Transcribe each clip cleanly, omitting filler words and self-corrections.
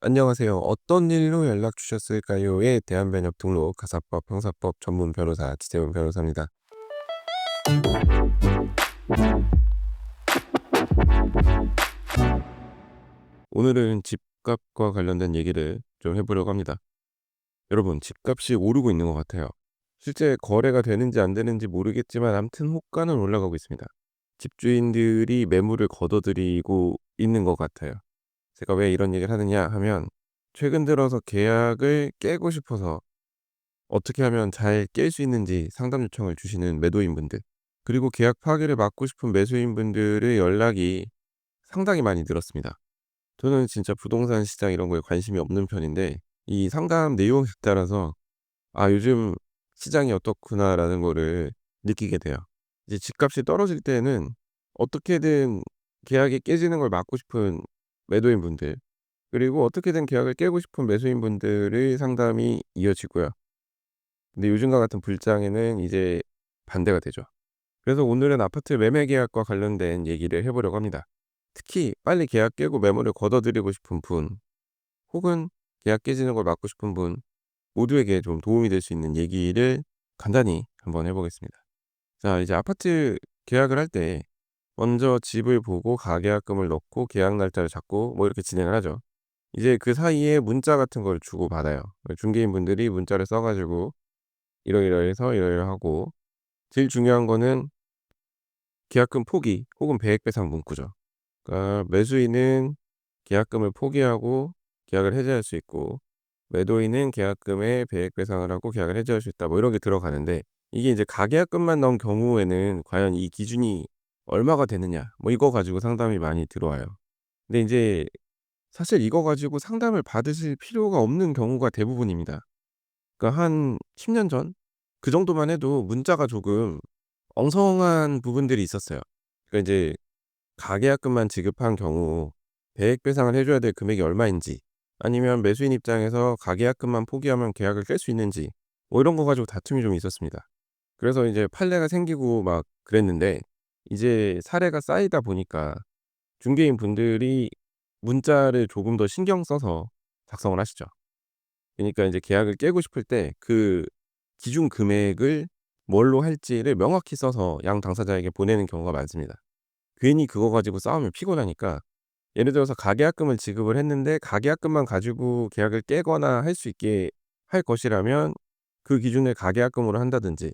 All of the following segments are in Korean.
안녕하세요. "어떤 일로 연락 주셨을까요?"에 대한 변협 등록 가사법 형사법 전문 변호사 지재훈 변호사입니다. 오늘은 집값과 관련된 얘기를 좀 해 보려고 합니다. 여러분, 집값이 오르고 있는 것 같아요. 실제 거래가 되는지 안 되는지 모르겠지만 암튼 호가는 올라가고 있습니다. 집주인들이 매물을 걷어들이고 있는 것 같아요. 제가 왜 이런 얘기를 하느냐 하면, 최근 들어서 계약을 깨고 싶어서 어떻게 하면 잘 깰 수 있는지 상담 요청을 주시는 매도인분들, 그리고 계약 파기를 막고 싶은 매수인분들의 연락이 상당히 많이 늘었습니다. 저는 진짜 부동산 시장 이런 거에 관심이 없는 편인데, 이 상담 내용에 따라서 '아, 요즘 시장이 어떻구나.'라는 거를 느끼게 돼요. 이제 집값이 떨어질 때는 어떻게든 계약이 깨지는 걸 막고 싶은 매도인분들, 그리고 어떻게든 계약을 깨고 싶은 매수인분들의 상담이 이어지고요. 근데 요즘과 같은 불장에는 이제 반대가 되죠. 그래서 오늘은 아파트 매매 계약과 관련된 얘기를 해 보려고 합니다. 특히 빨리 계약 깨고 매물을 걷어들이고 싶은 분, 혹은 계약 깨지는 걸 막고 싶은 분 모두에게 좀 도움이 될 수 있는 얘기를 간단히 한번 해 보겠습니다. 자, 이제 아파트 계약을 할 때 먼저 집을 보고 가계약금을 넣고 계약 날짜를 잡고 뭐 이렇게 진행을 하죠. 이제 그 사이에 문자 같은 걸 주고받아요. 중개인분들이 문자를 써 가지고 이러이러해서 이러이러하고, 제일 중요한 거는 계약금 포기 혹은 배액 배상 문구죠. 그러니까 매수인은 계약금을 포기하고 계약을 해지할 수 있고, 매도인은 계약금의 배액 배상을 하고 계약을 해지할 수 있다. 뭐 이런 게 들어가는데, 이게 이제 가계약금만 나온 경우에는 과연 이 기준이 얼마가 되느냐, 뭐 이거 가지고 상담이 많이 들어와요. 근데 이제 사실 이거 가지고 상담을 받으실 필요가 없는 경우가 대부분입니다. 그러니까 한 10년 전 그 정도만 해도 문자가 조금 엉성한 부분들이 있었어요. 그러니까 이제 가계약금만 지급한 경우 배액 배상을 해 줘야 될 금액이 얼마인지, 아니면 매수인 입장에서 가계약금만 포기하면 계약을 깰 수 있는지, 뭐 이런 거 가지고 다툼이 좀 있었습니다. 그래서 이제 판례가 생기고 막 그랬는데, 이제 사례가 쌓이다 보니까 중개인 분들이 문자를 조금 더 신경 써서 작성을 하시죠. 그니까 인제 계약을 깨고 싶을 때 그 기준 금액을 뭘로 할지를 명확히 써서 양 당사자에게 보내는 경우가 많습니다. 괜히 그거 가지고 싸우면 피곤하니까, 예를 들어서 가계약금을 지급을 했는데 가계약금만 가지고 계약을 깨거나 할 수 있게 할 것이라면 그 기준을 가계약금으로 한다든지,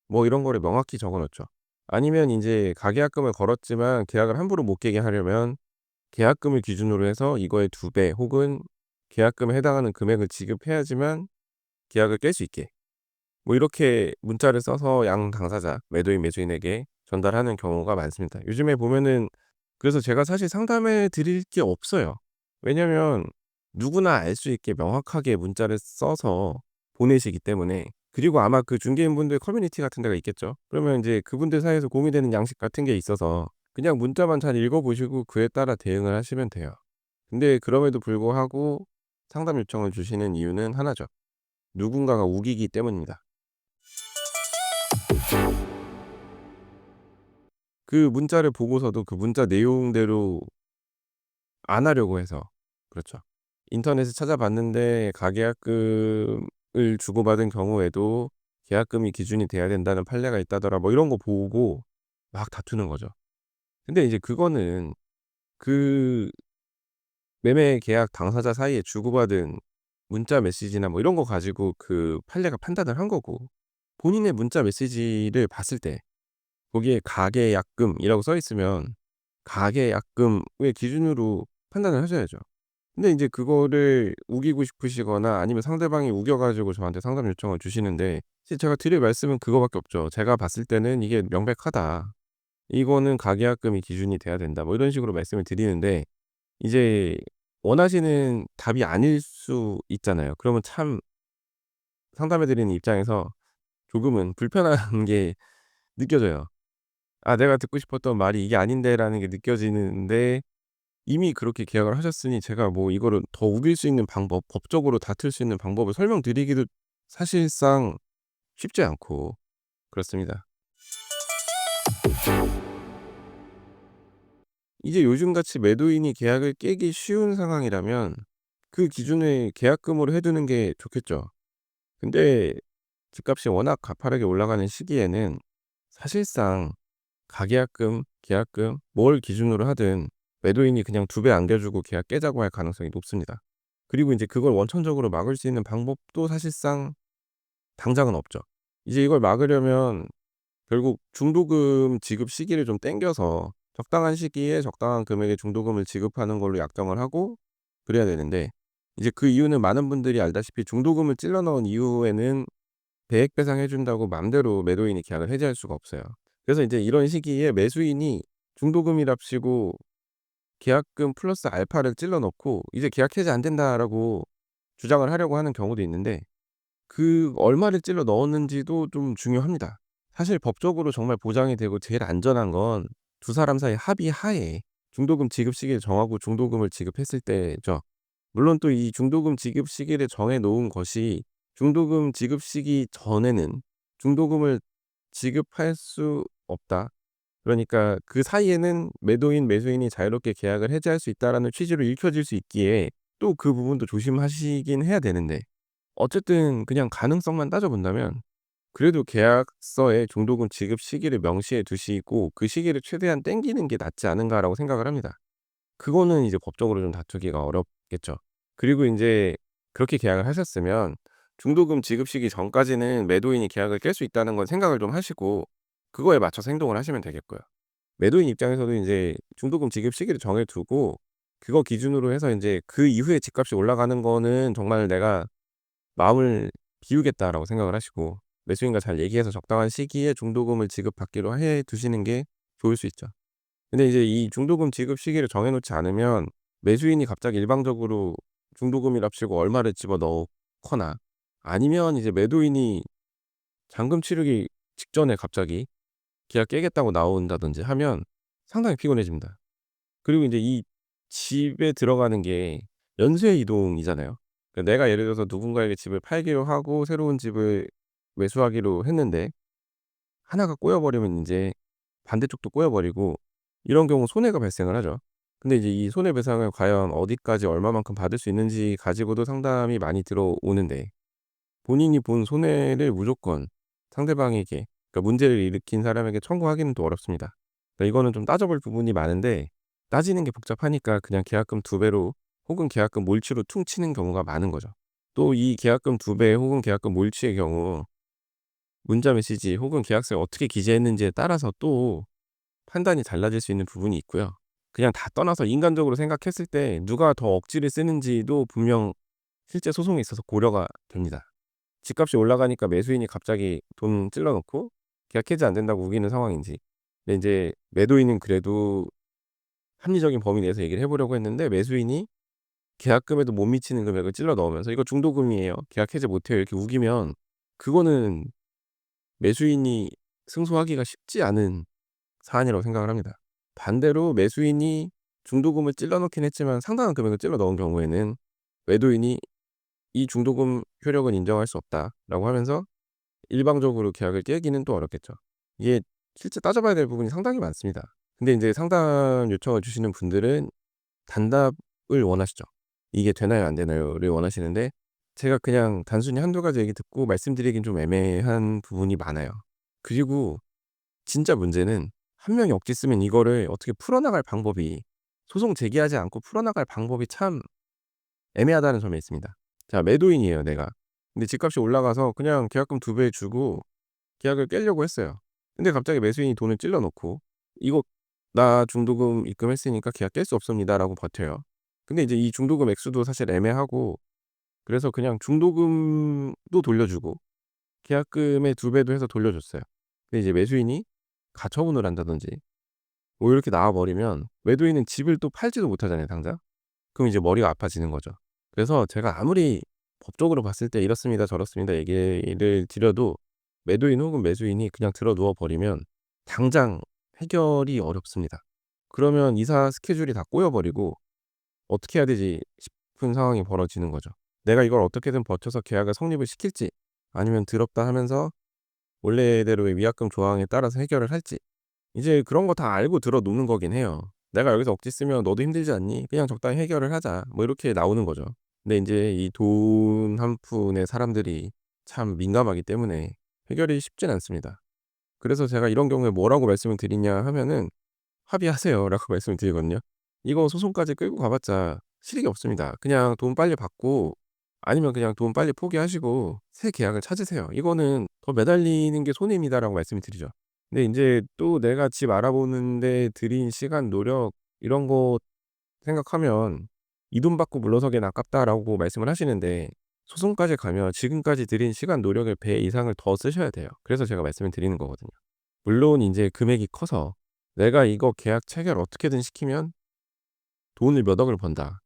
뭐 이런 거를 명확히 적어 놓죠. 아니면 인제 가계약금을 걸었지만 계약을 함부로 못 깨게 하려면 계약금을 기준으로 해서 이거의 2배 혹은 계약금에 해당하는 금액을 지급해야지만 계약을 깰 수 있게, 뭐 이렇게 문자를 써서 양 당사자 매도인 매수인에게 전달하는 경우가 많습니다. 요즘에 보면은, 그래서 제가 사실 상담해 드릴 게 없어요. 왜냐면 누구나 알 수 있게 명확하게 문자를 써서 보내시기 때문에. 그리고 아마 그 중개인분들 커뮤니티 같은 데가 있겠죠. 그러면 인제 그분들 사이에서 공유되는 양식 같은 게 있어서 그냥 문자만 잘 읽어 보시고 그에 따라 대응을 하시면 돼요. 근데 그럼에도 불구하고 상담 요청을 주시는 이유는 하나죠. 누군가가 우기기 때문입니다. 그 문자를 보고서도 그 문자 내용대로 안 하려고 해서 그렇죠. 인터넷에 찾아봤는데 가계약금을 주고받은 경우에도 계약금이 기준이 돼야 된다는 판례가 있다더라, 뭐 이런 거 보고 막 다투는 거죠. 근데 이제 그거는 그 매매 계약 당사자 사이에 주고받은 문자 메시지나 뭐 이런 거 가지고 그 판례가 판단을 한 거고, 본인의 문자 메시지를 봤을 때 거기에 가계약금이라고 써 있으면 가계약금의 기준으로 판단을 하셔야죠. 근데 인제 그거를 우기고 싶으시거나 아니면 상대방이 우겨 가지고 저한테 상담 요청을 주시는데, 사실 제가 드릴 말씀은 그거밖에 없죠. "제가 봤을 때는 이게 명백하다. 이거는 가계약금이 기준이 돼야 된다." 뭐 이런 식으로 말씀을 드리는데, 이제 원하시는 답이 아닐 수 있잖아요. 그러면 참 상담해 드리는 입장에서 조금은 불편한 게 느껴져요. '아, 내가 듣고 싶었던 말이 이게 아닌데.'라는 게 느껴지는데, 이미 그렇게 계약을 하셨으니 제가 뭐 이거를 더 우길 수 있는 방법, 법적으로 다툴 수 있는 방법을 설명드리기도 사실상 쉽지 않고 그렇습니다. 이제 요즘같이 매도인이 계약을 깨기 쉬운 상황이라면 그 기준을 계약금으로 해 두는 게 좋겠죠. 근데 집값이 워낙 가파르게 올라가는 시기에는 사실상 가계약금, 계약금 뭘 기준으로 하든 매도인이 그냥 2배 안겨주고 계약 깨자고 할 가능성이 높습니다. 그리고 인제 그걸 원천적으로 막을 수 있는 방법도 사실상 당장은 없죠. 이제 이걸 막으려면 결국 중도금 지급 시기를 좀 당겨서 적당한 시기에 적당한 금액의 중도금을 지급하는 걸로 약정을 하고 그래야 되는데, 이제 그 이유는 많은 분들이 알다시피 중도금을 찔러 넣은 이후에는 배액 배상해 준다고 맘대로 매도인이 계약을 해지할 수가 없어요. 그래서 인제 이런 시기에 매수인이 중도금이랍시고 계약금 플러스 알파를 찔러 넣고 이제 "계약 해지 안 된다."라고 주장을 하려고 하는 경우도 있는데, 그 얼마를 찔러 넣었는지도 좀 중요합니다. 사실 법적으로 정말 보장이 되고 제일 안전한 건 두 사람 사이 합의 하에 중도금 지급 시기를 정하고 중도금을 지급했을 때죠. 물론 또 이 중도금 지급 시기를 정해 놓은 것이 중도금 지급 시기 전에는 중도금을 지급할 수 없다, 그러니까 그 사이에는 매도인, 매수인이 자유롭게 계약을 해지할 수 있다라는 취지로 읽혀질 수 있기에 또 그 부분도 조심하시긴 해야 되는데, 어쨌든 그냥 가능성만 따져 본다면 그래도 계약서에 중도금 지급 시기를 명시해 두시고 그 시기를 최대한 당기는 게 낫지 않은가라고 생각을 합니다. 그거는 이제 법적으로 좀 다투기가 어렵겠죠. 그리고 인제 그렇게 계약을 하셨으면 중도금 지급 시기 전까지는 매도인이 계약을 깰 수 있다는 건 생각을 좀 하시고 그거에 맞춰서 행동을 하시면 되겠고요. 매도인 입장에서도 인제 중도금 지급 시기를 정해 두고 그거 기준으로 해서 인제 그 이후에 집값이 올라가는 거는 정말 '내가 마음을 비우겠다.'라고 생각을 하시고 매수인과 잘 얘기해서 적당한 시기에 중도금을 지급받기로 해 두시는 게 좋을 수 있죠. 근데 이제 이 중도금 지급 시기를 정해 놓지 않으면 매수인이 갑자기 일방적으로 중도금이랍시고 얼마를 집어넣거나 아니면 이제 매도인이 잔금 치르기 직전에 갑자기 계약 깨겠다고 나온다든지 하면 상당히 피곤해집니다. 그리고 인제 이 집에 들어가는 게 연쇄 이동이잖아요. 그러니까 내가 예를 들어서 누군가에게 집을 팔기로 하고 새로운 집을 매수하기로 했는데 하나가 꼬여 버리면 인제 반대쪽도 꼬여 버리고 이런 경우 손해가 발생을 하죠. 근데 이제 이 손해배상을 과연 어디까지 얼마만큼 받을 수 있는지 가지고도 상담이 많이 들어오는데, 본인이 본 손해를 무조건 상대방에게, 그러니까 문제를 일으킨 사람에게 청구하기는 또 어렵습니다. 그러니까 이거는 좀 따져 볼 부분이 많은데 따지는 게 복잡하니까 그냥 계약금 2배로 혹은 계약금 몰치로 퉁 치는 경우가 많은 거죠. 또 이 계약금 2배 혹은 계약금 몰치의 경우 문자 메시지 혹은 계약서에 어떻게 기재했는지에 따라서 또 판단이 달라질 수 있는 부분이 있고요. 그냥 다 떠나서 인간적으로 생각했을 때 누가 더 억지를 쓰는지도 분명 실제 소송에 있어서 고려가 됩니다. 집값이 올라가니까 매수인이 갑자기 돈 찔러 넣고 계약 해지 안 된다고 우기는 상황인지. 근데 인제 매도인은 그래도 합리적인 범위 내에서 얘기를 해 보려고 했는데 매수인이 계약금에도 못 미치는 금액을 찔러 넣으면서 "이거 중도금이에요. 계약 해지 못 해요." 이렇게 우기면 그거는 매수인이 승소하기가 쉽지 않은 사안이라고 생각을 합니다. 반대로 매수인이 중도금을 찔러 넣긴 했지만 상당한 금액을 찔러 넣은 경우에는 매도인이 "이 중도금 효력은 인정할 수 없다."라고 하면서 일방적으로 계약을 깨기는 또 어렵겠죠. 이게 실제 따져 봐야 될 부분이 상당히 많습니다. 근데 인제 상담 요청을 주시는 분들은 단답을 원하시죠. "이게 되나요? 안 되나요?"를 원하시는데 제가 그냥 단순히 한두 가지 얘기 듣고 말씀드리긴 좀 애매한 부분이 많아요. 그리고 진짜 문제는 한 명이 억지 쓰면 이거를 어떻게 풀어나갈 방법이, 소송 제기하지 않고 풀어나갈 방법이 참 애매하다는 점에 있습니다. 자, 매도인이에요 내가. 근데 집값이 올라가서 그냥 계약금 2배 주고 계약을 깨려고 했어요. 근데 갑자기 매수인이 돈을 찔러 놓고 "이거 나 중도금 입금했으니까 계약 깰 수 없습니다."라고 버텨요. 근데 이제 이 중도금 액수도 사실 애매하고 그래서 그냥 중도금도 돌려주고 계약금의 2배도 해서 돌려줬어요. 근데 이제 매수인이 가처분을 한다든지 뭐 이렇게 나와 버리면 매도인은 집을 또 팔지도 못하잖아요 당장. 그럼 이제 머리가 아파지는 거죠. 그래서 제가 아무리 법적으로 봤을 때 이렇습니다 저렇습니다 얘기를 드려도 매도인 혹은 매수인이 그냥 들어 누워 버리면 당장 해결이 어렵습니다. 그러면 이사 스케줄이 다 꼬여 버리고 '어떻게 해야 되지?' 싶은 상황이 벌어지는 거죠. 내가 이걸 어떻게든 버텨서 계약을 성립을 시킬지 아니면 더럽다 하면서 원래대로의 위약금 조항에 따라서 해결을 할지, 이제 그런 거 다 알고 들어 놓는 거긴 해요. "내가 여기서 억지 쓰면 너도 힘들지 않니? 그냥 적당히 해결을 하자." 뭐 이렇게 나오는 거죠. 근데 인제 이 돈 한 푼에 사람들이 참 민감하기 때문에 해결이 쉽진 않습니다. 그래서 제가 이런 경우에 뭐라고 말씀을 드리냐 하면은 "합의하세요."라고 말씀을 드리거든요. 이거 소송까지 끌고 가 봤자 실익이 없습니다. 그냥 돈 빨리 받고 아니면 그냥 돈 빨리 포기하시고 새 계약을 찾으세요. 이거는 더 매달리는 게 손해입니다라고 말씀을 드리죠. 근데 인제 또 내가 집 알아보는 데 들인 시간, 노력 이런 거 생각하면 "이 돈 받고 물러서기엔 아깝다."라고 말씀을 하시는데 소송까지 가면 지금까지 들인 시간, 노력의 배 이상을 더 쓰셔야 돼요. 그래서 제가 말씀을 드리는 거거든요. 물론 인제 금액이 커서 '내가 이거 계약 체결 어떻게든 시키면 돈을 몇 억을 번다.'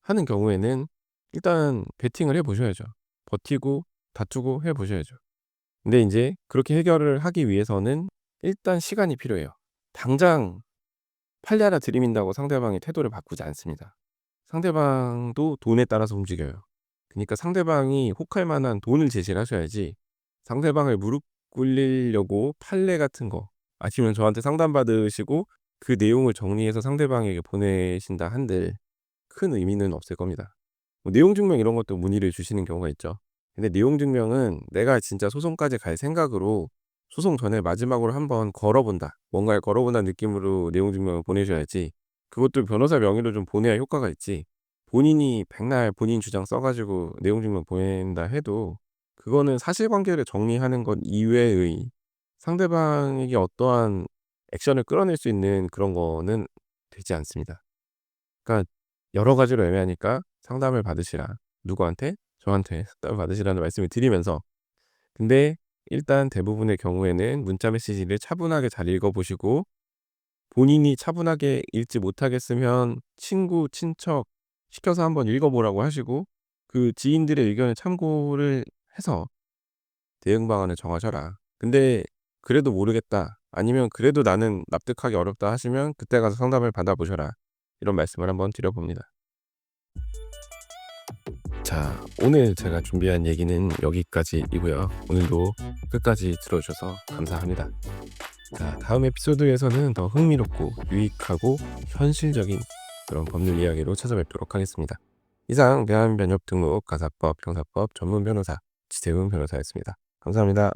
하는 경우에는 일단 베팅을 해 보셔야죠. 버티고 다투고 해 보셔야죠. 근데 인제 그렇게 해결을 하기 위해서는 일단 시간이 필요해요. 당장 판례 하나 들이민다고 상대방의 태도를 바꾸지 않습니다. 상대방도 돈에 따라서 움직여요. 그니까 상대방이 혹할 만한 돈을 제시를 하셔야지 상대방을 무릎 꿇리려고 판례 같은 거 아니면 저한테 상담받으시고 그 내용을 정리해서 상대방에게 보내신다 한들 큰 의미는 없을 겁니다. 뭐 내용 증명 이런 것도 문의를 주시는 경우가 있죠. 근데 내용 증명은 내가 진짜 소송까지 갈 생각으로 소송 전에 마지막으로 한번 걸어 본다. 뭔가를 걸어 본다는 느낌으로 내용 증명을 보내셔야지 그것도 변호사 명의로 좀 보내야 효과가 있지 본인이 백날 본인 주장 써 가지고 내용 증명 보낸다 해도 그거는 사실관계를 정리하는 것 이외의 상대방에게 어떠한 액션을 끌어낼 수 있는 그런 거는 되지 않습니다. 그러니까 여러 가지로 애매하니까 상담을 받으시라. 누구한테? 저한테 상담을 받으시라는 말씀을 드리면서 근데 일단 대부분의 경우에는 문자 메시지를 차분하게 잘 읽어 보시고 본인이 차분하게 읽지 못하겠으면 친구, 친척 시켜서 한번 읽어 보라고 하시고 그 지인들의 의견을 참고를 해서 대응 방안을 정하셔라. 근데 그래도 모르겠다. 아니면 그래도 나는 납득하기 어렵다 하시면 그때 가서 상담을 받아 보셔라. 이런 말씀을 한번 드려 봅니다. 자, 오늘 제가 준비한 얘기는 여기까지이고요. 오늘도 끝까지 들어 주셔서 감사합니다. 자, 다음 에피소드에서는 더 흥미롭고 유익하고 현실적인 그런 법률 이야기로 찾아뵙도록 하겠습니다. 이상 대한변협 등록 가사법 형사법 전문 변호사 지세훈 변호사였습니다. 감사합니다.